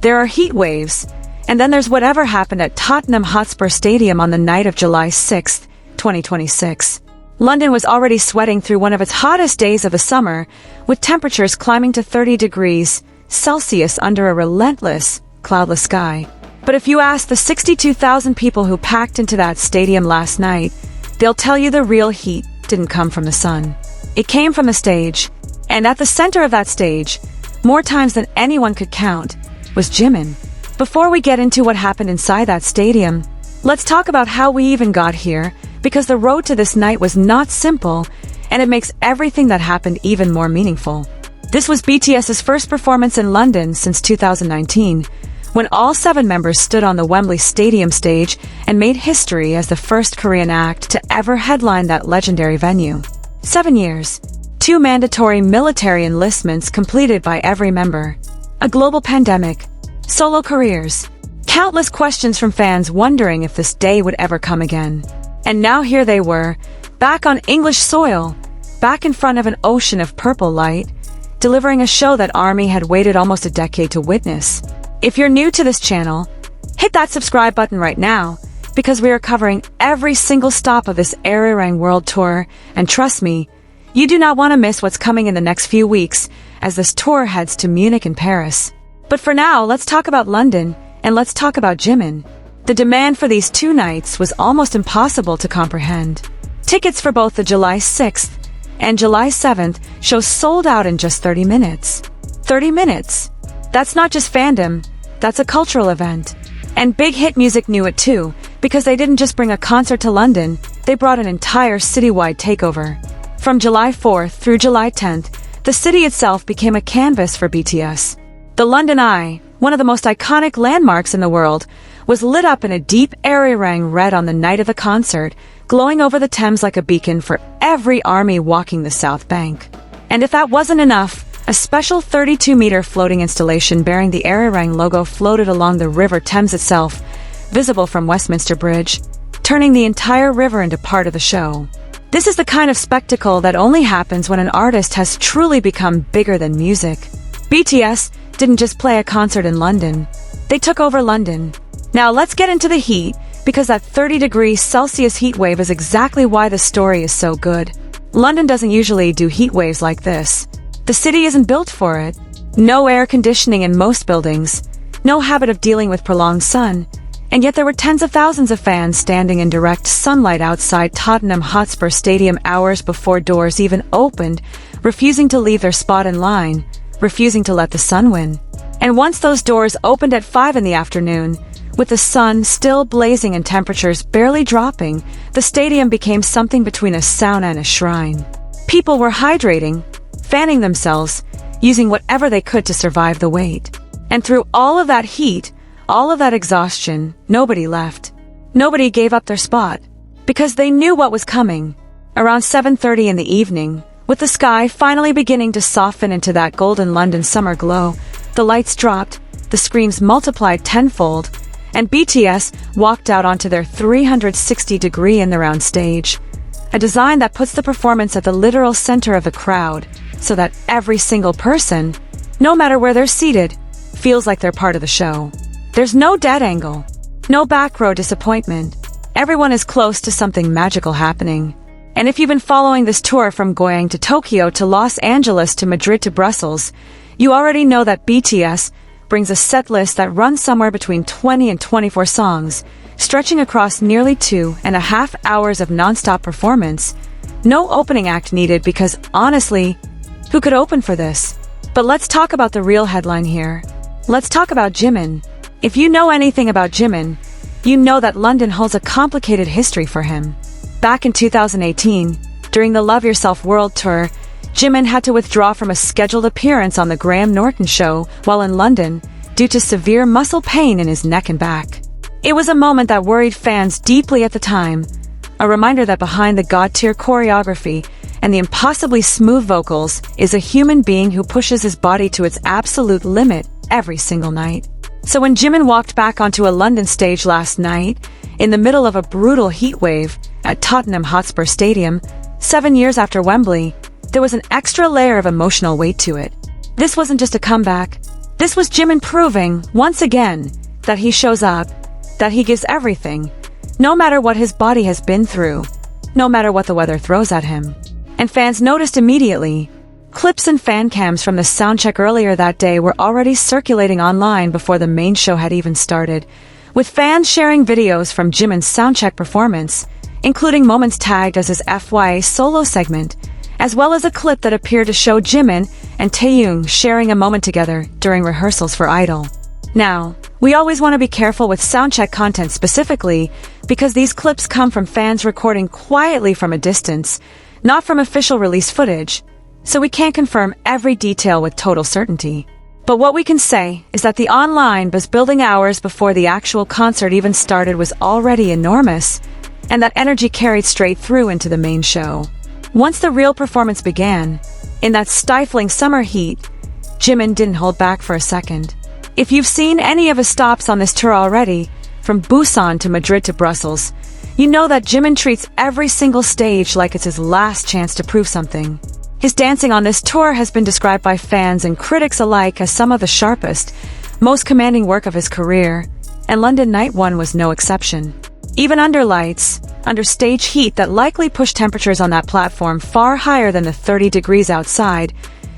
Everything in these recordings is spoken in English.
There are heat waves, and then there's whatever happened at Tottenham Hotspur Stadium on the night of July 6, 2026. London was already sweating through one of its hottest days of the summer, with temperatures climbing to 30 degrees Celsius under a relentless, cloudless sky. But if you ask the 62,000 people who packed into that stadium last night, they'll tell you the real heat didn't come from the sun. It came from the stage, and at the center of that stage, more times than anyone could count, was Jimin. Before we get into what happened inside that stadium, let's talk about how we even got here, because the road to this night was not simple, and it makes everything that happened even more meaningful. This was BTS's first performance in London since 2019, when all 7 members stood on the Wembley Stadium stage and made history as the first Korean act to ever headline that legendary venue. 7 years, 2 mandatory military enlistments completed by every member, a global pandemic, solo careers, countless questions from fans wondering if this day would ever come again. And now here they were, back on English soil, back in front of an ocean of purple light, delivering a show that ARMY had waited almost a decade to witness. If you're new to this channel, hit that subscribe button right now, because we are covering every single stop of this Arirang World Tour, and trust me, you do not want to miss what's coming in the next few weeks, as this tour heads to Munich and Paris. But for now, let's talk about London, and let's talk about Jimin. The demand for these 2 nights was almost impossible to comprehend. Tickets for both the July 6th and July 7th shows sold out in just 30 minutes. 30 minutes! That's not just fandom, that's a cultural event. And Big Hit Music knew it too, because they didn't just bring a concert to London, they brought an entire citywide takeover. From July 4th through July 10th, the city itself became a canvas for BTS. The London Eye, one of the most iconic landmarks in the world, was lit up in a deep Arirang red on the night of the concert, glowing over the Thames like a beacon for every ARMY walking the South Bank. And if that wasn't enough, a special 32-meter floating installation bearing the Arirang logo floated along the River Thames itself, visible from Westminster Bridge, turning the entire river into part of the show. This is the kind of spectacle that only happens when an artist has truly become bigger than music. BTS didn't just play a concert in London, they took over London. Now let's get into the heat, because that 30-degree Celsius heat wave is exactly why the story is so good. London doesn't usually do heat waves like this. The city isn't built for it. No air conditioning in most buildings, no habit of dealing with prolonged sun, and yet there were tens of thousands of fans standing in direct sunlight outside Tottenham Hotspur Stadium hours before doors even opened, refusing to leave their spot in line, refusing to let the sun win. And once those doors opened at 5 in the afternoon, with the sun still blazing and temperatures barely dropping, the stadium became something between a sauna and a shrine. People were hydrating, fanning themselves, using whatever they could to survive the wait. And through all of that heat, all of that exhaustion, nobody left. Nobody gave up their spot, because they knew what was coming. Around 7:30 in the evening, with the sky finally beginning to soften into that golden London summer glow, the lights dropped, the screams multiplied tenfold, and BTS walked out onto their 360-degree in-the-round stage, a design that puts the performance at the literal center of the crowd, so that every single person, no matter where they're seated, feels like they're part of the show. There's no dead angle, no back row disappointment. Everyone is close to something magical happening. And if you've been following this tour from Goyang to Tokyo to Los Angeles to Madrid to Brussels, you already know that BTS brings a set list that runs somewhere between 20 and 24 songs, stretching across nearly 2.5 hours of non-stop performance. No opening act needed because, honestly, who could open for this? But let's talk about the real headline here. Let's talk about Jimin. If you know anything about Jimin, you know that London holds a complicated history for him. Back in 2018, during the Love Yourself World Tour, Jimin had to withdraw from a scheduled appearance on the Graham Norton show while in London due to severe muscle pain in his neck and back. It was a moment that worried fans deeply at the time, a reminder that behind the god-tier choreography and the impossibly smooth vocals is a human being who pushes his body to its absolute limit every single night. So when Jimin walked back onto a London stage last night, in the middle of a brutal heat wave at Tottenham Hotspur Stadium, 7 years after Wembley, there was an extra layer of emotional weight to it. This wasn't just a comeback, This was Jimin proving, once again, that he shows up, that he gives everything, no matter what his body has been through, no matter what the weather throws at him. And fans noticed immediately. Clips and fan cams from the soundcheck earlier that day were already circulating online before the main show had even started, with fans sharing videos from Jimin's soundcheck performance, including moments tagged as his FYA solo segment, as well as a clip that appeared to show Jimin and Taeyong sharing a moment together during rehearsals for Idol. Now, we always want to be careful with soundcheck content specifically because these clips come from fans recording quietly from a distance, not from official release footage, so we can't confirm every detail with total certainty. But what we can say is that the online buzz building hours before the actual concert even started was already enormous, and that energy carried straight through into the main show. Once the real performance began, in that stifling summer heat, Jimin didn't hold back for a second. If you've seen any of his stops on this tour already, from Busan to Madrid to Brussels, you know that Jimin treats every single stage like it's his last chance to prove something. His dancing on this tour has been described by fans and critics alike as some of the sharpest, most commanding work of his career, and London Night 1 was no exception. Even under lights, under stage heat that likely pushed temperatures on that platform far higher than the 30 degrees outside,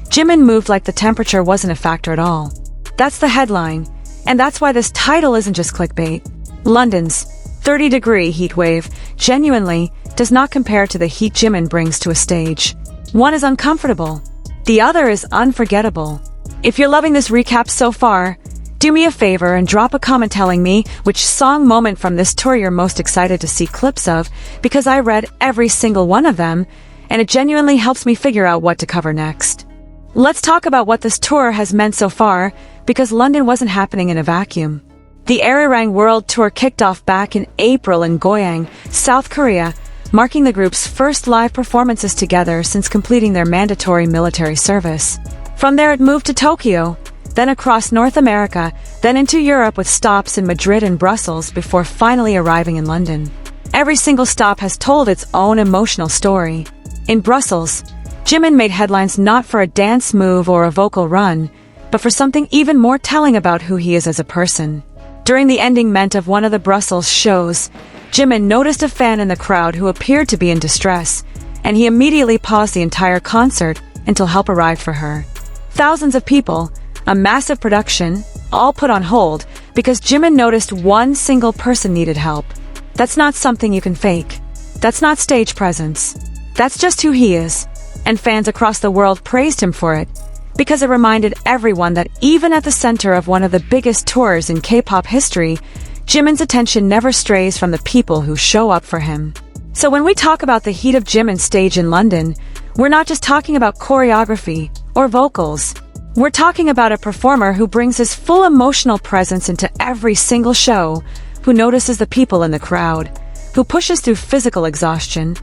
Jimin moved like the temperature wasn't a factor at all. That's the headline, and that's why this title isn't just clickbait. London's 30-degree heatwave genuinely does not compare to the heat Jimin brings to a stage. One is uncomfortable, the other is unforgettable. If you're loving this recap so far, do me a favor and drop a comment telling me which song moment from this tour you're most excited to see clips of, because I read every single one of them, and it genuinely helps me figure out what to cover next. Let's talk about what this tour has meant so far, because London wasn't happening in a vacuum. The Arirang World Tour kicked off back in April in Goyang, South Korea, marking the group's first live performances together since completing their mandatory military service. From there it moved to Tokyo, then across North America, then into Europe with stops in Madrid and Brussels before finally arriving in London. Every single stop has told its own emotional story. In Brussels, Jimin made headlines not for a dance move or a vocal run, but for something even more telling about who he is as a person. During the ending ment of one of the Brussels shows, Jimin noticed a fan in the crowd who appeared to be in distress, and he immediately paused the entire concert until help arrived for her. Thousands of people, a massive production, all put on hold because Jimin noticed one single person needed help. That's not something you can fake. That's not stage presence. That's just who he is, and fans across the world praised him for it, because it reminded everyone that even at the center of one of the biggest tours in K-pop history, Jimin's attention never strays from the people who show up for him. So when we talk about the heat of Jimin's stage in London, we're not just talking about choreography or vocals. We're talking about a performer who brings his full emotional presence into every single show, who notices the people in the crowd, who pushes through physical exhaustion,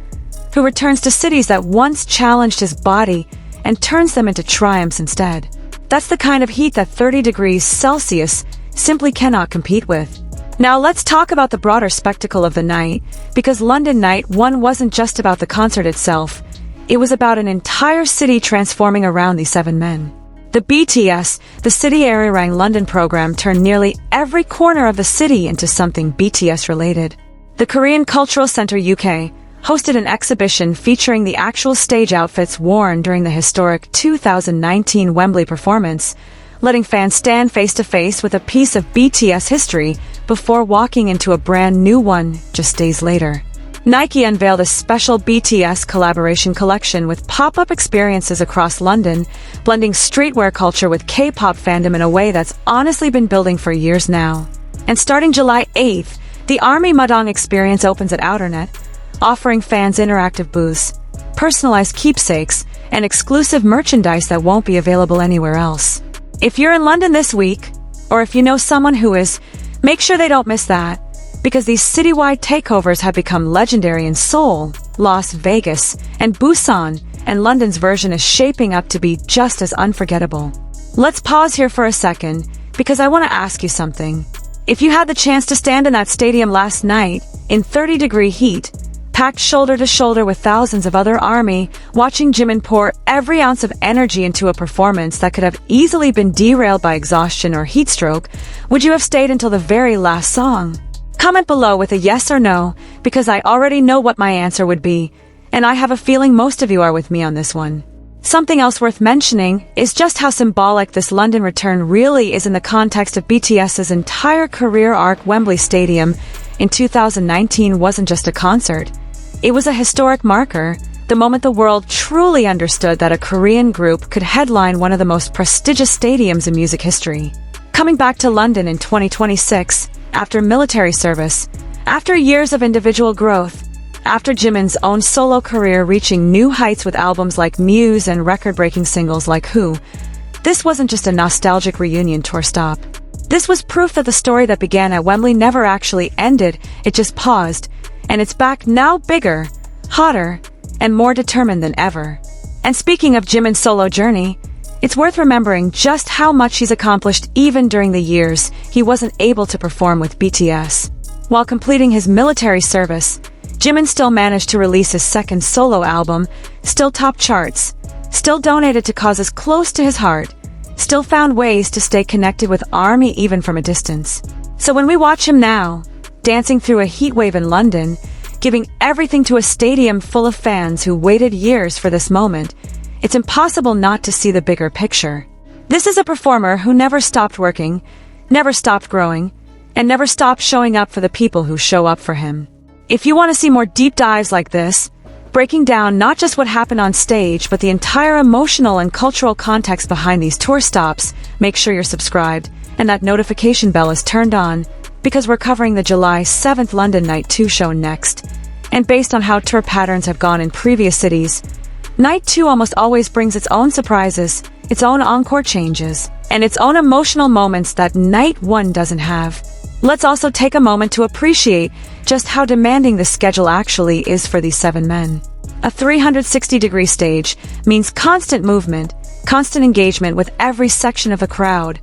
who returns to cities that once challenged his body and turns them into triumphs instead. That's the kind of heat that 30 degrees Celsius simply cannot compete with. Now let's talk about the broader spectacle of the night, because London Night 1 wasn't just about the concert itself, it was about an entire city transforming around these 7 men. The BTS, the City Arirang London program, turned nearly every corner of the city into something BTS related. The Korean Cultural Center UK hosted an exhibition featuring the actual stage outfits worn during the historic 2019 Wembley performance, letting fans stand face-to-face with a piece of BTS history before walking into a brand new one just days later. Nike unveiled a special BTS collaboration collection with pop-up experiences across London, blending streetwear culture with K-pop fandom in a way that's honestly been building for years now. And starting July 8th, the Army Mudong experience opens at Outernet, offering fans interactive booths, personalized keepsakes, and exclusive merchandise that won't be available anywhere else. If you're in London this week, or if you know someone who is, make sure they don't miss that, because these citywide takeovers have become legendary in Seoul, Las Vegas, and Busan, and London's version is shaping up to be just as unforgettable. Let's pause here for a second, because I want to ask you something. If you had the chance to stand in that stadium last night, in 30-degree heat, packed shoulder to shoulder with thousands of other ARMY, watching Jimin pour every ounce of energy into a performance that could have easily been derailed by exhaustion or heat stroke, would you have stayed until the very last song? Comment below with a yes or no, because I already know what my answer would be, and I have a feeling most of you are with me on this one. Something else worth mentioning is just how symbolic this London return really is in the context of BTS's entire career arc. Wembley Stadium in 2019 wasn't just a concert. It was a historic marker, the moment the world truly understood that a Korean group could headline one of the most prestigious stadiums in music history. Coming back to London in 2026, after military service, after years of individual growth, after Jimin's own solo career reaching new heights with albums like Muse and record-breaking singles like Who, this wasn't just a nostalgic reunion tour stop. This was proof that the story that began at Wembley never actually ended, it just paused, and it's back now bigger, hotter, and more determined than ever. And speaking of Jimin's solo journey, it's worth remembering just how much he's accomplished even during the years he wasn't able to perform with BTS. While completing his military service, Jimin still managed to release his second solo album, still topped charts, still donated to causes close to his heart, still found ways to stay connected with ARMY even from a distance. So when we watch him now, dancing through a heatwave in London, giving everything to a stadium full of fans who waited years for this moment, it's impossible not to see the bigger picture. This is a performer who never stopped working, never stopped growing, and never stopped showing up for the people who show up for him. If you want to see more deep dives like this, breaking down not just what happened on stage but the entire emotional and cultural context behind these tour stops, make sure you're subscribed and that notification bell is turned on, because we're covering the July 7th London Night 2 show next. And based on how tour patterns have gone in previous cities, Night 2 almost always brings its own surprises, its own encore changes, and its own emotional moments that Night 1 doesn't have. Let's also take a moment to appreciate just how demanding the schedule actually is for these 7 men. A 360-degree stage means constant movement, constant engagement with every section of the crowd.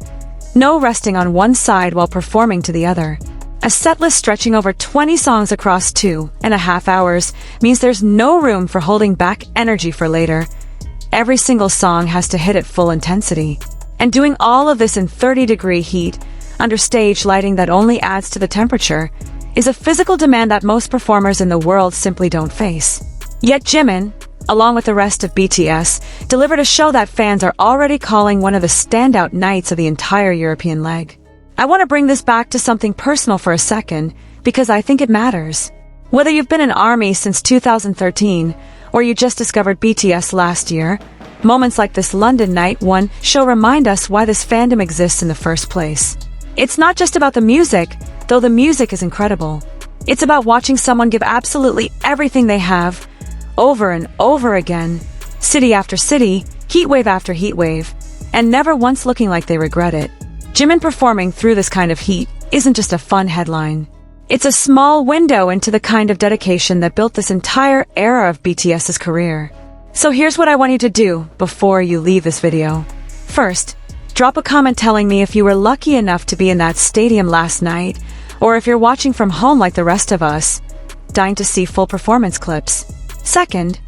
No resting on one side while performing to the other. A setlist stretching over 20 songs across 2.5 hours means there's no room for holding back energy for later. Every single song has to hit at full intensity. And doing all of this in 30-degree heat, under stage lighting that only adds to the temperature, is a physical demand that most performers in the world simply don't face. Yet Jimin, along with the rest of BTS, delivered a show that fans are already calling one of the standout nights of the entire European leg. I want to bring this back to something personal for a second, because I think it matters. Whether you've been an ARMY since 2013, or you just discovered BTS last year, moments like this London Night 1 show remind us why this fandom exists in the first place. It's not just about the music, though the music is incredible. It's about watching someone give absolutely everything they have, over and over again, city after city, heatwave after heatwave, and never once looking like they regret it. Jimin performing through this kind of heat isn't just a fun headline. It's a small window into the kind of dedication that built this entire era of BTS's career. So here's what I want you to do before you leave this video. First, drop a comment telling me if you were lucky enough to be in that stadium last night, or if you're watching from home like the rest of us, dying to see full performance clips. Second,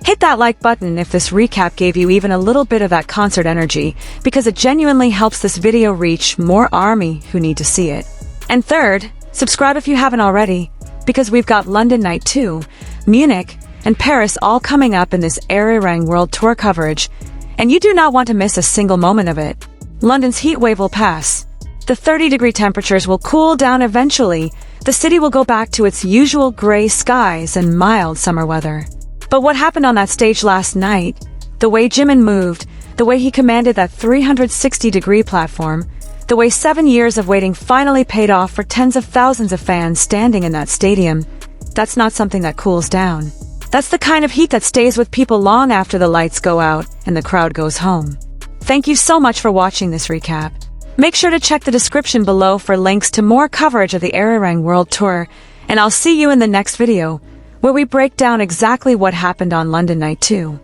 hit that like button if this recap gave you even a little bit of that concert energy, because it genuinely helps this video reach more ARMY who need to see it. And third, subscribe if you haven't already, because we've got London Night 2, Munich, and Paris all coming up in this Arirang World Tour coverage, and you do not want to miss a single moment of it. London's heatwave will pass. The 30-degree temperatures will cool down eventually. The city will go back to its usual gray skies and mild summer weather. But what happened on that stage last night, the way Jimin moved, the way he commanded that 360-degree platform, the way 7 years of waiting finally paid off for tens of thousands of fans standing in that stadium, that's not something that cools down. That's the kind of heat that stays with people long after the lights go out and the crowd goes home. Thank you so much for watching this recap. Make sure to check the description below for links to more coverage of the Arirang World Tour, and I'll see you in the next video, where we break down exactly what happened on London Night 2.